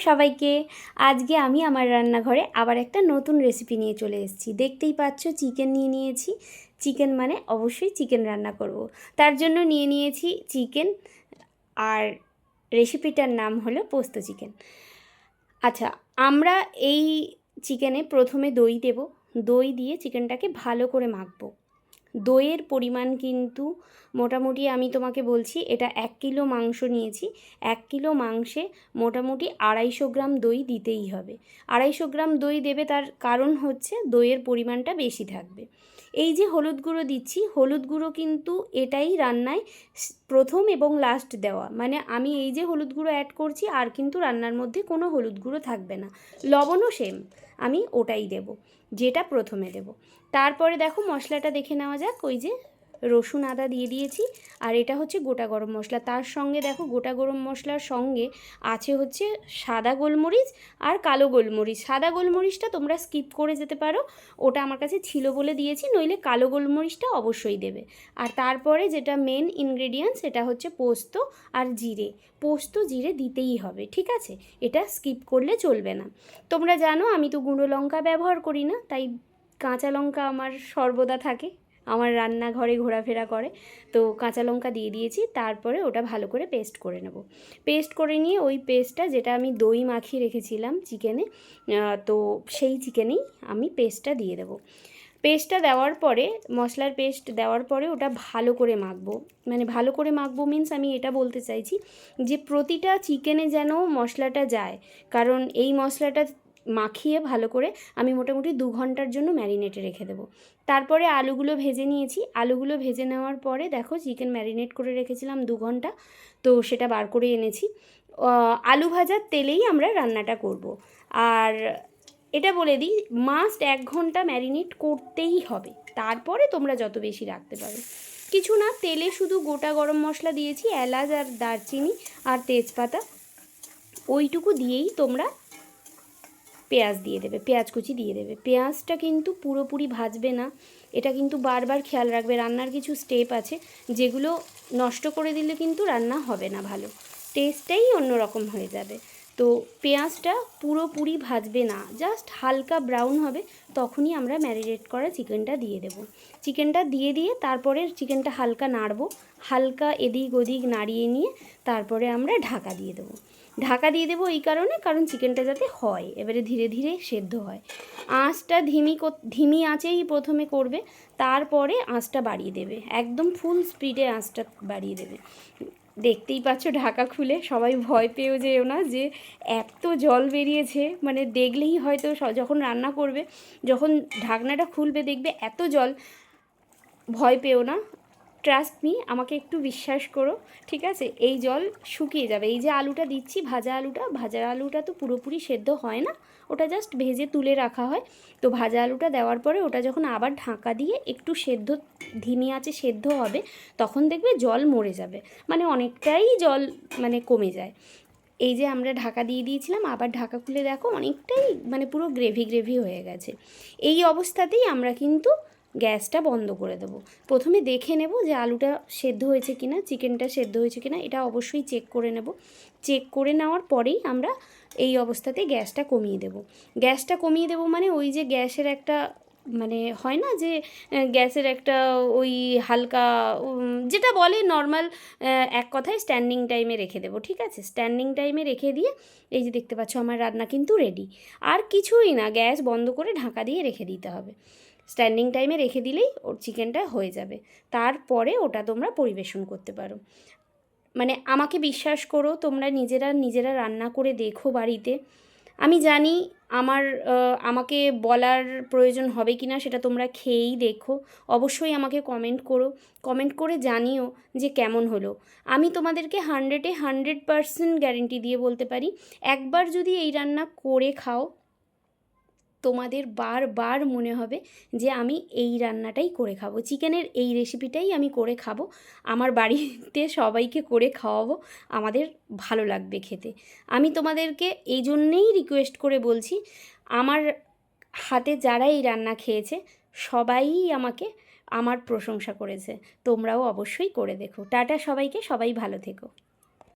সবাইকে। আজকে আমি আমার রান্নাঘরে আবার একটা নতুন রেসিপি নিয়ে চলে এসেছি। দেখতেই পাচ্ছ চিকেন নিয়ে নিয়েছি। চিকেন মানে অবশ্যই চিকেন রান্না করব। তার জন্য নিয়ে নিয়েছি চিকেন, আর রেসিপিটার নাম হলো পোস্ত চিকেন। আচ্ছা, আমরা এই চিকেনে প্রথমে দই দেব। দই দিয়ে চিকেনটাকে ভালো করে মাখবো। দইয়ের পরিমাণ কিন্তু মোটামুটি আমি তোমাকে বলছি, এটা 1 কিলো মাংস নিয়েছি। 1 কিলো মাংসে মোটামুটি 250 গ্রাম দই দিতেই হবে। 250 গ্রাম দই দেবে, তার কারণ হচ্ছে দইয়ের পরিমাণটা বেশি থাকবে। এই যে হলুদ গুঁড়ো দিচ্ছি, হলুদ গুঁড়ো কিন্তু এটাই রান্নায় প্রথম এবং লাস্ট দেওয়া, মানে আমি এই যে হলুদ গুঁড়ো অ্যাড করছি আর কিন্তু রান্নার মধ্যে কোনো হলুদ গুঁড়ো থাকবে না। লবণও সেম, আমি ওটাই দেব যেটা প্রথমে দেব। তারপরে দেখো মশলাটা দেখে নেওয়া যাক। ওই যে রসুন আদা দিয়ে দিয়েছি, আর এটা হচ্ছে গোটা গরম মশলা। তার সঙ্গে দেখো গোটা গরম মশলার সঙ্গে আছে হচ্ছে সাদা গোলমরিচ আর কালো গোলমরিচ। সাদা গোলমরিচটা তোমরা স্কিপ করে যেতে পারো, ওটা আমার কাছে ছিল বলে দিয়েছি, নইলে কালো গোলমরিচটা অবশ্যই দেবে। আর তারপরে যেটা মেন ইনগ্রেডিয়েন্টস, এটা হচ্ছে পোস্ত আর জিরে। পোস্ত জিরে দিতেই হবে, ঠিক আছে? এটা স্কিপ করলে চলবে না। তোমরা জানো আমি তো গুঁড়ো লঙ্কা ব্যবহার করি না, তাই কাঁচা লঙ্কা আমার সর্বদা থাকে, আমার রান্নাঘরে ঘোরাফেরা করে। তো কাঁচা লঙ্কা দিয়ে দিয়েছি। তারপরে ওটা ভালো করে পেস্ট করে নেব। পেস্ট করে নিয়ে ওই পেস্টটা, যেটা আমি দই মাখিয়ে রেখেছিলাম চিকেনে, তো সেই চিকেনেই আমি পেস্টটা দিয়ে দেবো। পেস্টটা দেওয়ার পরে, মশলার পেস্ট দেওয়ার পরে ওটা ভালো করে মাখবো। মানে ভালো করে মাখবো মিন্স আমি এটা বলতে চাইছি যে প্রতিটা চিকেনে যেন মশলাটা যায়, কারণ এই মশলাটা মাখিয়ে ভালো করে আমি মোটামুটি 2 ঘন্টার জন্য ম্যারিনেটে রেখে দেবো। তারপরে আলুগুলো ভেজে নিয়েছি। আলুগুলো ভেজে নেওয়ার পরে দেখো চিকেন ম্যারিনেট করে রেখেছিলাম 2 ঘন্টা, তো সেটা বার করে এনেছি। আলু ভাজার তেলেই আমরা রান্নাটা করব। আর এটা বলে দিই, মাস্ট 1 ঘন্টা ম্যারিনেট করতেই হবে, তারপরে তোমরা যত বেশি রাখতে পারো। কিছু না, তেলে শুধু গোটা গরম মশলা দিয়েছি, এলাচ আর দারচিনি আর তেজপাতা, ওইটুকু দিয়েই তোমরা পেঁয়াজ দিয়ে দেবে, পেঁয়াজ কুচি দিয়ে দেবে। পেঁয়াজটা কিন্তু পুরোপুরি ভাজবে না, এটা কিন্তু বারবার খেয়াল রাখবে। রান্নার কিছু স্টেপ আছে যেগুলো নষ্ট করে দিলে কিন্তু রান্না হবে না ভালো, টেস্টটাই অন্যরকম হয়ে যাবে। তো পেঁয়াজটা পুরোপুরি ভাজবে না, জাস্ট হালকা ব্রাউন হবে, তখনই আমরা ম্যারিনেট করা চিকেনটা দিয়ে দেব। চিকেনটা দিয়ে তারপরে চিকেনটা হালকা নাড়বো, হালকা এদিক ওদিক নাড়িয়ে নিয়ে তারপরে আমরা ঢাকা দিয়ে দেবো। ঢাকা দিয়ে দেবো এই কারণে, কারণ চিকেনটা যাতে হয়, এবারে ধীরে ধীরে সেদ্ধ হয়। আঁচটা ধিমি আঁচেই প্রথমে করবে, তারপরে আঁচটা বাড়িয়ে দেবে, একদম ফুল স্পিডে আঁচটা বাড়িয়ে দেবে। দেখতেই পাচ্ছ ঢাকা খুলে, সবাই ভয় পেয়েও যেও না যে এত জল বেরিয়েছে, মানে দেখলেই হয়তো যখন রান্না করবে, যখন ঢাকনাটা খুলবে দেখবে এত জল। ভয় পেও না, ট্রাস্ট মি, আমাকে একটু বিশ্বাস করো, ঠিক আছে? এই জল শুকিয়ে যাবে। এই যে আলুটা দিচ্ছি, ভাজা আলুটা তো পুরোপুরি সেদ্ধ হয় না, ওটা জাস্ট ভেজে তুলে রাখা হয়। তো ভাজা আলুটা দেওয়ার পরে ওটা যখন আবার ঢাকা দিয়ে একটু সেদ্ধ, ধিমি আঁচে সেদ্ধ হবে, তখন দেখবে জল মরে যাবে, মানে অনেকটাই জল মানে কমে যায়। এই যে আমরা ঢাকা দিয়ে দিয়েছিলাম, আবার ঢাকা খুলে দেখো অনেকটাই মানে পুরো গ্রেভি হয়ে গেছে। এই অবস্থাতেই আমরা কিন্তু গ্যাসটা বন্ধ করে দেবো। প্রথমে দেখে নেব যে আলুটা সেদ্ধ হয়েছে কিনা, চিকেনটা সেদ্ধ হয়েছে কিনা, এটা অবশ্যই চেক করে নেব। চেক করে নেওয়ার পরেই আমরা এই অবস্থাতে গ্যাসটা কমিয়ে দেব। গ্যাসটা কমিয়ে দেব মানে ওই যে গ্যাসের একটা মানে হয় না যে গ্যাসের একটা ওই হালকা যেটা বলে নর্মাল, এক কথায় স্ট্যান্ডিং টাইমে রেখে দেবো, ঠিক আছে? স্ট্যান্ডিং টাইমে রেখে দিয়ে, এই যে দেখতে পাচ্ছ আমার রান্না কিন্তু রেডি। আর কিছুই না, গ্যাস বন্ধ করে ঢাকা দিয়ে রেখে দিতে হবে। স্ট্যান্ডিং টাইমে রেখে দিলেই ওর চিকেনটা হয়ে যাবে। তারপরে ওটা তোমরা পরিবেশন করতে পারো। মানে আমাকে বিশ্বাস করো, তোমরা নিজেরা রান্না করে দেখো বাড়িতে। আমি জানি আমাকে বলার প্রয়োজন হবে কি না, সেটা তোমরা খেয়েই দেখো। অবশ্যই আমাকে কমেন্ট করে জানিও যে কেমন হলো। আমি তোমাদেরকে 100% গ্যারেন্টি দিয়ে বলতে পারি, একবার যদি এই রান্না করে খাও, তোমাদের বারবার মনে হবে যে আমি এই রান্নাটাই করে খাবো, চিকেনের এই রেসিপিটাই আমি করে খাবো, আমার বাড়িতে সবাইকে করে খাওয়াবো, আমাদের ভালো লাগবে খেতে। আমি তোমাদেরকে এই জন্যেই রিকোয়েস্ট করে বলছি, আমার হাতে যারা এই রান্না খেয়েছে সবাই আমাকে আমার প্রশংসা করেছে। তোমরাও অবশ্যই করে দেখো। টাটা সবাইকে, সবাই ভালো থেকো।